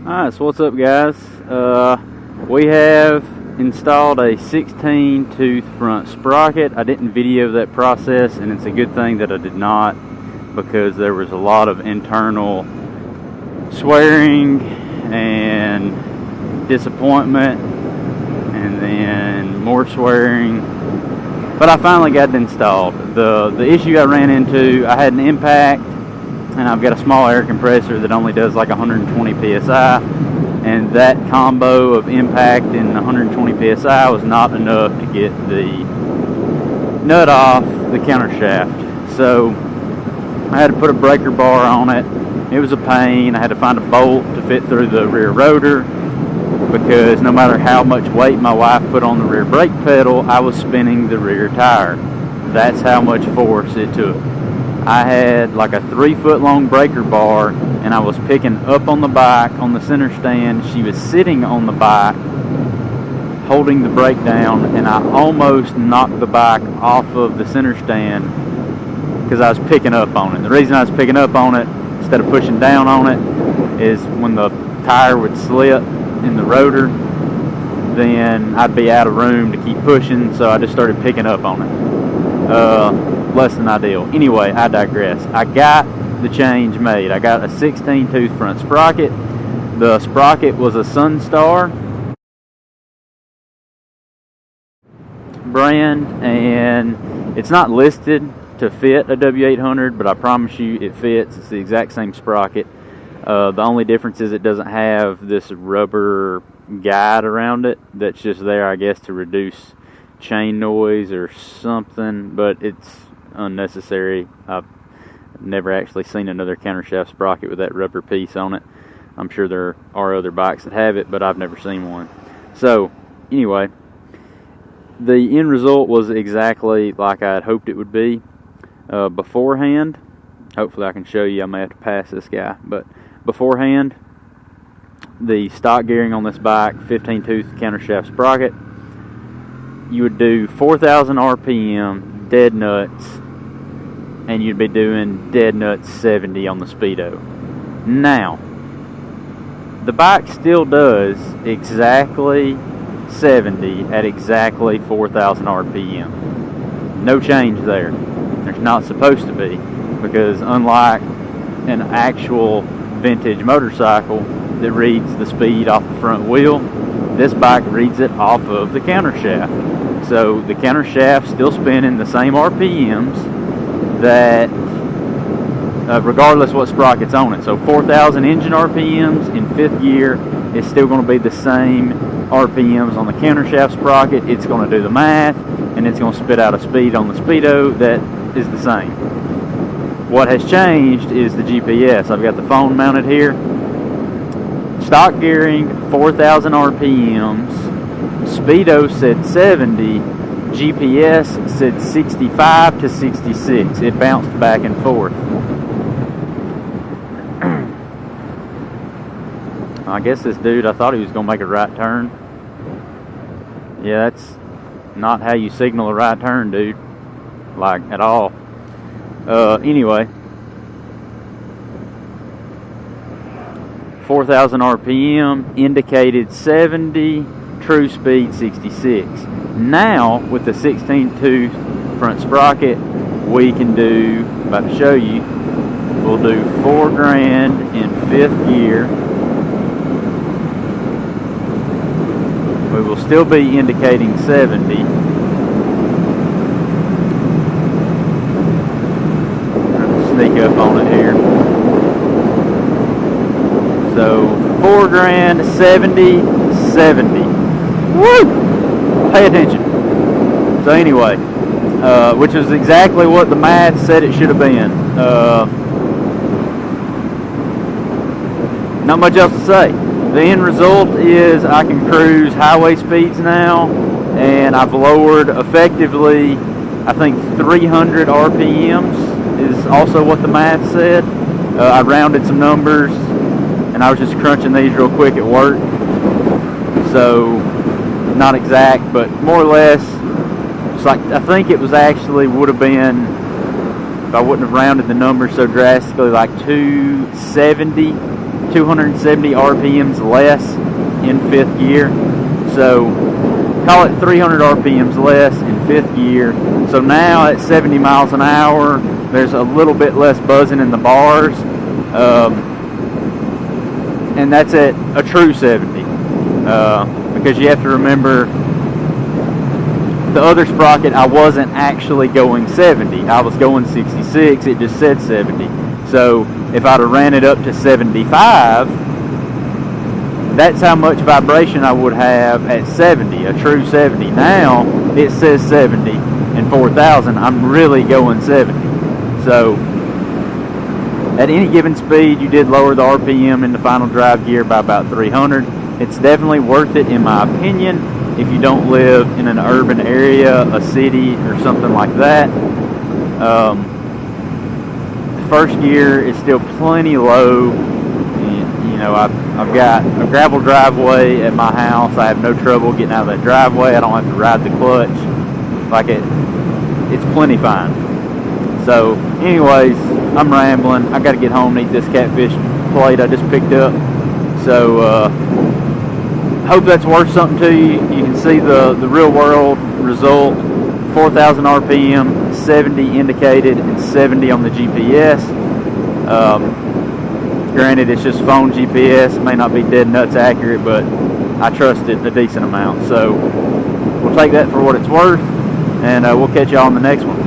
Alright, so what's up, guys? We have installed a 16 tooth front sprocket. I didn't video that process, and it's a good thing that I did not, because there was a lot of internal swearing and disappointment, and then more swearing. But I finally got it installed. The issue I ran into, I had an impact, and I've got a small air compressor that only does like 120 psi, and that combo of impact and 120 psi was not enough to get the nut off the counter shaft. So I had to put a breaker bar on it. It was a pain. I had to find a bolt to fit through the rear rotor, because no matter how much weight my wife put on the rear brake pedal, I was spinning the rear tire. That's how much force it took. I had like a 3-foot long breaker bar, and I was picking up on the bike on the center stand. She was sitting on the bike holding the brake down, and I almost knocked the bike off of the center stand because I was picking up on it. The reason I was picking up on it instead of pushing down on it is when the tire would slip in the rotor, then I'd be out of room to keep pushing, so I just started picking up on it. Less than ideal. Anyway, I digress. I got the change made. I got a 16 tooth front sprocket. The sprocket was a Sunstar brand, and it's not listed to fit a W800, but I promise you it fits. It's the exact same sprocket. The only difference is it doesn't have this rubber guide around it that's just there, I guess, to reduce chain noise or something, but it's unnecessary. I've never actually seen another countershaft sprocket with that rubber piece on it. I'm sure there are other bikes that have it, but I've never seen one. So anyway, the end result was exactly like I had hoped it would be beforehand. Hopefully I can show you. I may have to pass this guy, but beforehand, the stock gearing on this bike, 15 tooth countershaft sprocket, you would do 4,000 RPM dead nuts, and you'd be doing dead nuts 70 on the speedo. Now, the bike still does exactly 70 at exactly 4,000 RPM. No change there. There's not supposed to be, because unlike an actual vintage motorcycle that reads the speed off the front wheel, this bike reads it off of the counter shaft. So the counter shaft's still spinning the same RPMs that regardless what sprocket's on it. So 4,000 engine RPMs in 5th gear is still going to be the same RPMs on the counter shaft sprocket. It's going to do the math, and it's going to spit out a speed on the speedo that is the same. What has changed is the GPS. I've got the phone mounted here. Stock gearing 4,000 RPMs. Speedo said 70. GPS said 65 to 66. It bounced back and forth. I guess this dude, I thought he was going to make a right turn. Yeah, that's not how you signal a right turn, dude. Like, at all. Anyway. 4,000 RPM, indicated 70, true speed 66. Now, with the 16 tooth front sprocket, we can do, about to show you, we'll do 4 grand in 5th gear. We will still be indicating 70. Sneak up on it here. So 4 grand, 70, 70. Woo! Pay attention. So anyway, which is exactly what the math said it should have been. Not much else to say. The end result is I can cruise highway speeds now, and I've lowered effectively, I think 300 RPMs is also what the math said. I rounded some numbers, and I was just crunching these real quick at work. So, not exact, but more or less, it's like, I think it was actually would have been, if I wouldn't have rounded the numbers so drastically, like 270 270 RPMs less in 5th gear. So call it 300 RPMs less in 5th gear. So now at 70 miles an hour, there's a little bit less buzzing in the bars. And that's at a true 70. Because you have to remember, the other Sprocket, I wasn't actually going 70. I was going 66. It just said 70. So if I'd have ran it up to 75, that's how much vibration I would have at 70, a true 70. Now it says 70 and 4,000. I'm really going 70. So at any given speed, you did lower the RPM in the final drive gear by about 300. It's definitely worth it, in my opinion, if you don't live in an urban area, a city, or something like that. The first gear is still plenty low. And, you know, I've got a gravel driveway at my house. I have no trouble getting out of that driveway. I don't have to ride the clutch. It's plenty fine. So, anyways, I'm rambling. I got to get home and eat this catfish plate I just picked up. So, hope that's worth something to you. You can see the real world result. 4,000 RPM, 70 indicated, and 70 on the GPS. Granted, it's just phone GPS. It may not be dead nuts accurate, but I trust it a decent amount. So we'll take that for what it's worth, and we'll catch y'all on the next one.